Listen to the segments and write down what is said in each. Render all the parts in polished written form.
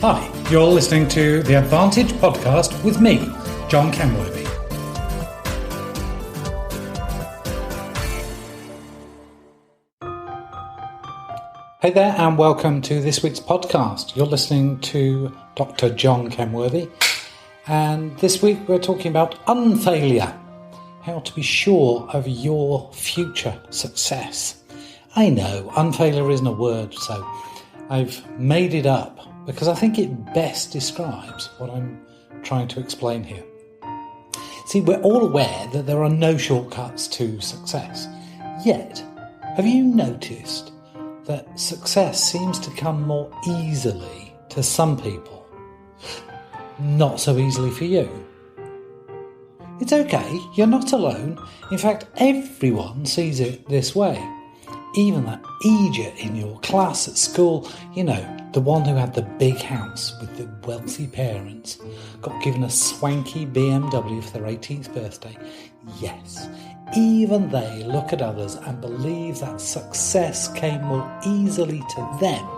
Hi, you're listening to The Advantage Podcast with me, John Kenworthy. Hey there and welcome to this week's podcast. You're listening to Dr. John Kenworthy, and this week we're talking about unfailure, how to be sure of your future success. I know, unfailure isn't a word, so I've made it up because I think it best describes what I'm trying to explain here. See, we're all aware that there are no shortcuts to success. Yet, have you noticed that success seems to come more easily to some people? Not so easily for you. It's okay, you're not alone. In fact, everyone sees it this way. Even that eejit in your class at school, you know, the one who had the big house with the wealthy parents, got given a swanky BMW for their 18th birthday. Yes, even they look at others and believe that success came more easily to them.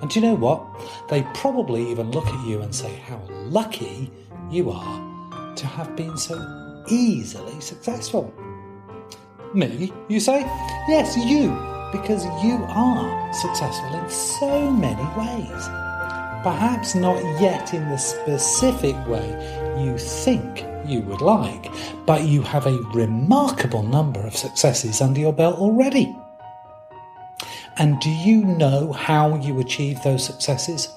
And do you know what? They probably even look at you and say how lucky you are to have been so easily successful. Me, you say? Yes, you, because you are successful in so many ways. Perhaps not yet in the specific way you think you would like, but you have a remarkable number of successes under your belt already. And do you know how you achieved those successes?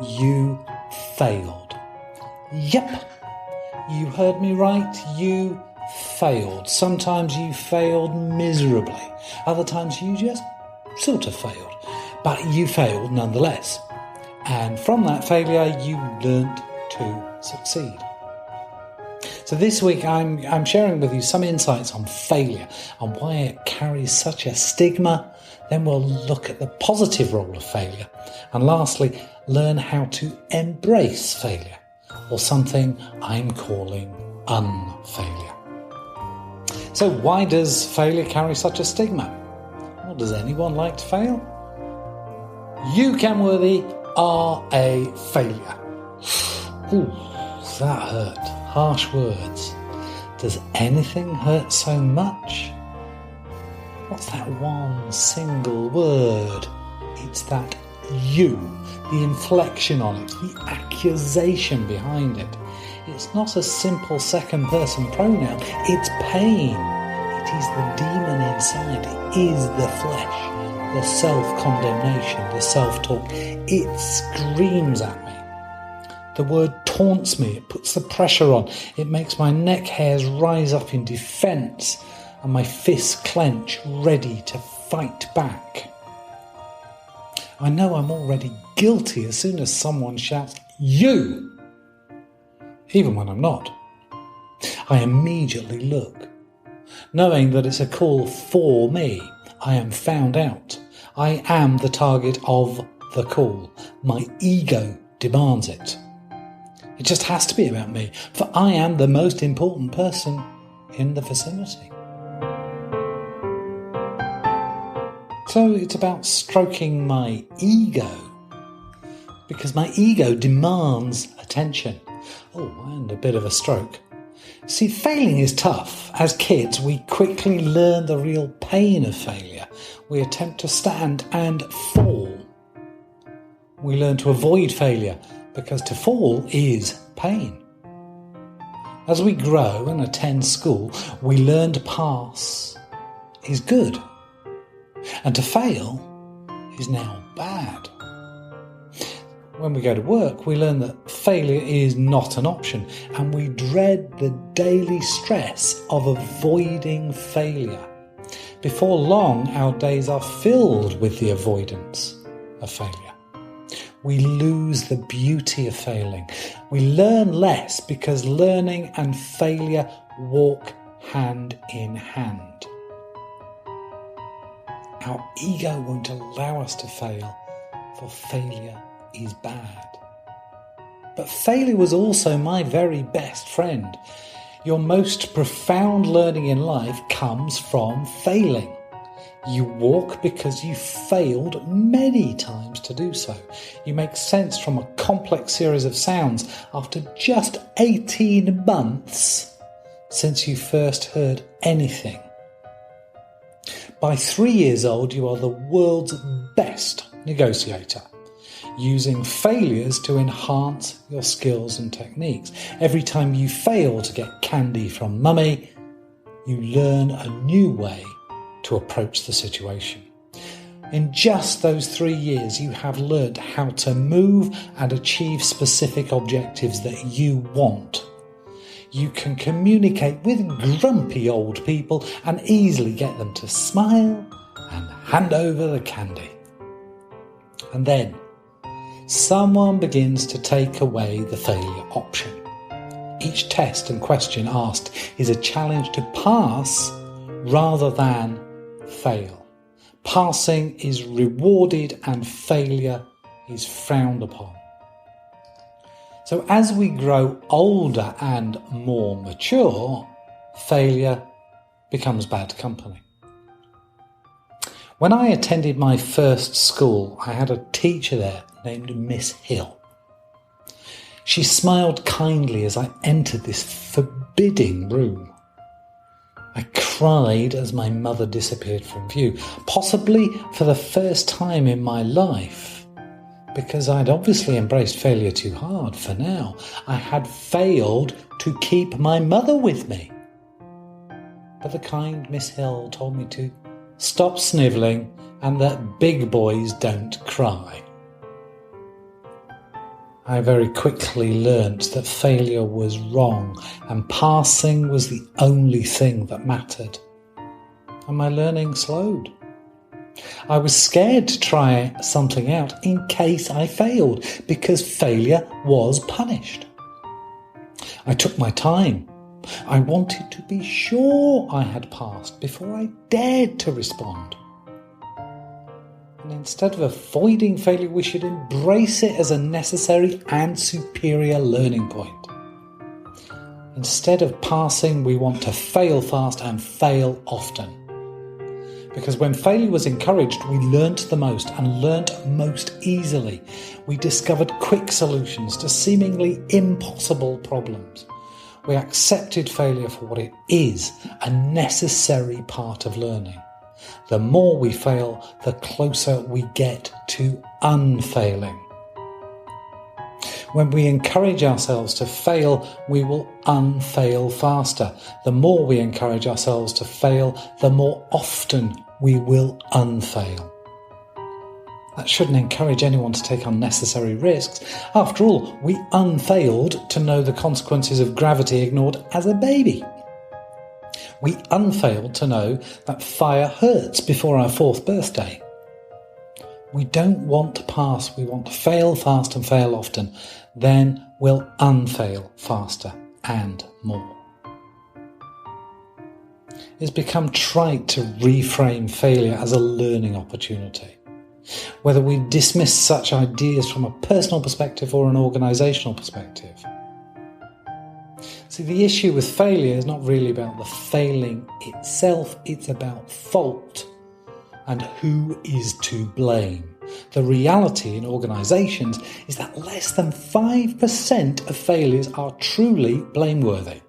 You failed. Yep, you heard me right, you failed. Sometimes you failed miserably. Other times you just sort of failed. But you failed nonetheless. And from that failure, you learnt to succeed. So this week I'm sharing with you some insights on failure and why it carries such a stigma. Then we'll look at the positive role of failure. And lastly, learn how to embrace failure, or something I'm calling unfailure. So why does failure carry such a stigma? Well, does anyone like to fail? You, Kenworthy, are a failure. Ooh, that hurt. Harsh words. Does anything hurt so much? What's that one single word? It's that you, the inflection on it, the accusation behind it. It's not a simple second-person pronoun. It's pain. It is the demon inside. It is the flesh, the self-condemnation, the self-talk. It screams at me. The word taunts me. It puts the pressure on. It makes my neck hairs rise up in defence and my fists clench, ready to fight back. I know I'm already guilty as soon as someone shouts, "You!" Even when I'm not. I immediately look, knowing that it's a call for me. I am found out. I am the target of the call. My ego demands it. It just has to be about me, for I am the most important person in the vicinity. So it's about stroking my ego, because my ego demands attention. Oh, and a bit of a stroke. See, failing is tough. As kids, we quickly learn the real pain of failure. We attempt to stand and fall. We learn to avoid failure because to fall is pain. As we grow and attend school, we learn to pass is good, and to fail is now bad. When we go to work, we learn that failure is not an option, and we dread the daily stress of avoiding failure. Before long, our days are filled with the avoidance of failure. We lose the beauty of failing. We learn less because learning and failure walk hand in hand. Our ego won't allow us to fail, for failure is bad. But failure was also my very best friend. Your most profound learning in life comes from failing. You walk because you failed many times to do so. You make sense from a complex series of sounds after just 18 months since you first heard anything. By 3 years old, you are the world's best negotiator, using failures to enhance your skills and techniques. Every time you fail to get candy from mummy, you learn a new way to approach the situation. In just those 3 years, you have learned how to move and achieve specific objectives that you want. You can communicate with grumpy old people and easily get them to smile and hand over the candy. And then someone begins to take away the failure option. Each test and question asked is a challenge to pass rather than fail. Passing is rewarded and failure is frowned upon. So as we grow older and more mature, failure becomes bad company. When I attended my first school, I had a teacher there named Miss Hill. She smiled kindly as I entered this forbidding room. I cried as my mother disappeared from view, possibly for the first time in my life, because I'd obviously embraced failure too hard for now. I had failed to keep my mother with me. But the kind Miss Hill told me to stop snivelling and that big boys don't cry. I very quickly learnt that failure was wrong and passing was the only thing that mattered. And my learning slowed. I was scared to try something out in case I failed, because failure was punished. I took my time. I wanted to be sure I had passed before I dared to respond. And instead of avoiding failure, we should embrace it as a necessary and superior learning point. Instead of passing, we want to fail fast and fail often. Because when failure was encouraged, we learnt the most and learnt most easily. We discovered quick solutions to seemingly impossible problems. We accepted failure for what it is, a necessary part of learning. The more we fail, the closer we get to unfailing. When we encourage ourselves to fail, we will unfail faster. The more we encourage ourselves to fail, the more often we will unfail. That shouldn't encourage anyone to take unnecessary risks. After all, we unfailed to know the consequences of gravity ignored as a baby. We unfailed to know that fire hurts before our 4th birthday. We don't want to pass, we want to fail fast and fail often. Then we'll unfail faster and more. It's become trite to reframe failure as a learning opportunity. Whether we dismiss such ideas from a personal perspective or an organisational perspective. See, the issue with failure is not really about the failing itself, it's about fault and who is to blame. The reality in organisations is that less than 5% of failures are truly blameworthy,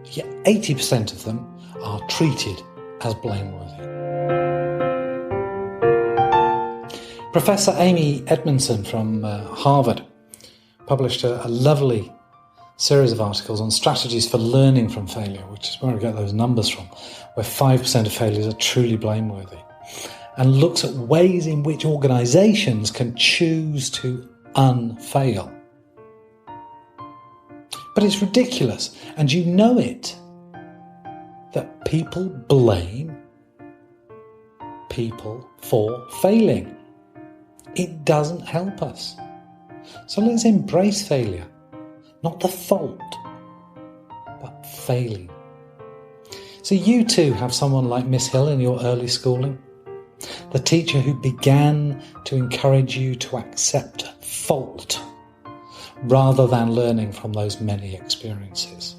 yet 80% of them are treated as blameworthy. Professor Amy Edmondson from Harvard published a lovely series of articles on strategies for learning from failure, which is where I get those numbers from, where 5% of failures are truly blameworthy, and looks at ways in which organisations can choose to unfail. But it's ridiculous, and you know it, that people blame people for failing. It doesn't help us. So let's embrace failure. Not the fault, but failing. So you too have someone like Miss Hill in your early schooling, the teacher who began to encourage you to accept fault rather than learning from those many experiences.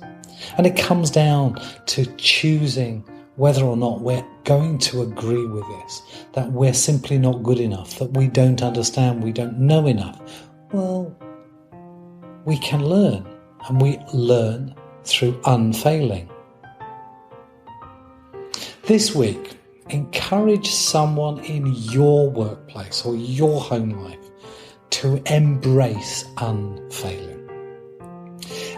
And it comes down to choosing whether or not we're going to agree with this, that we're simply not good enough, that we don't understand, we don't know enough, well, we can learn, and we learn through unfailing. This week, encourage someone in your workplace or your home life to embrace unfailing.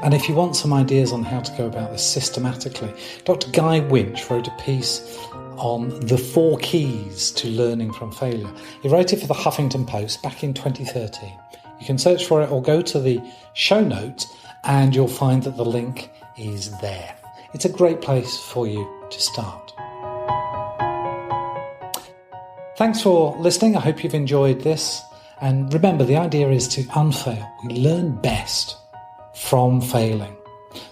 And if you want some ideas on how to go about this systematically, Dr. Guy Winch wrote a piece on the 4 keys to learning from failure. He wrote it for the Huffington Post back in 2013. You can search for it or go to the show notes and you'll find that the link is there. It's a great place for you to start. Thanks for listening. I hope you've enjoyed this. And remember, the idea is to unfail. We learn best from failing.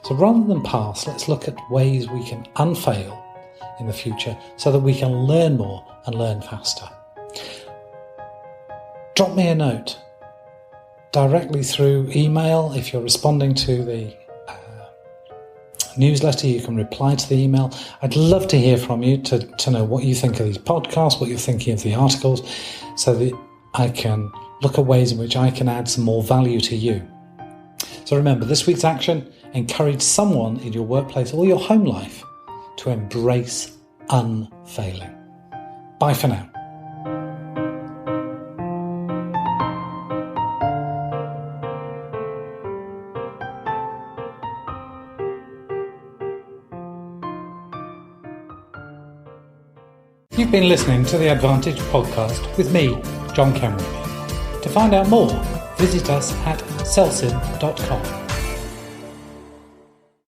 So rather than pass, let's look at ways we can unfail in the future so that we can learn more and learn faster. Drop me a note directly through email. If you're responding to the newsletter, you can reply to the email. I'd love to hear from you to know what you think of these podcasts, what you're thinking of the articles, so that I can look at ways in which I can add some more value to you. So remember, this week's action: encourage someone in your workplace or your home life to embrace unfailing. Bye for now. You've been listening to the Advantage podcast with me, John Kenworthy. To find out more, visit us at selsin.com.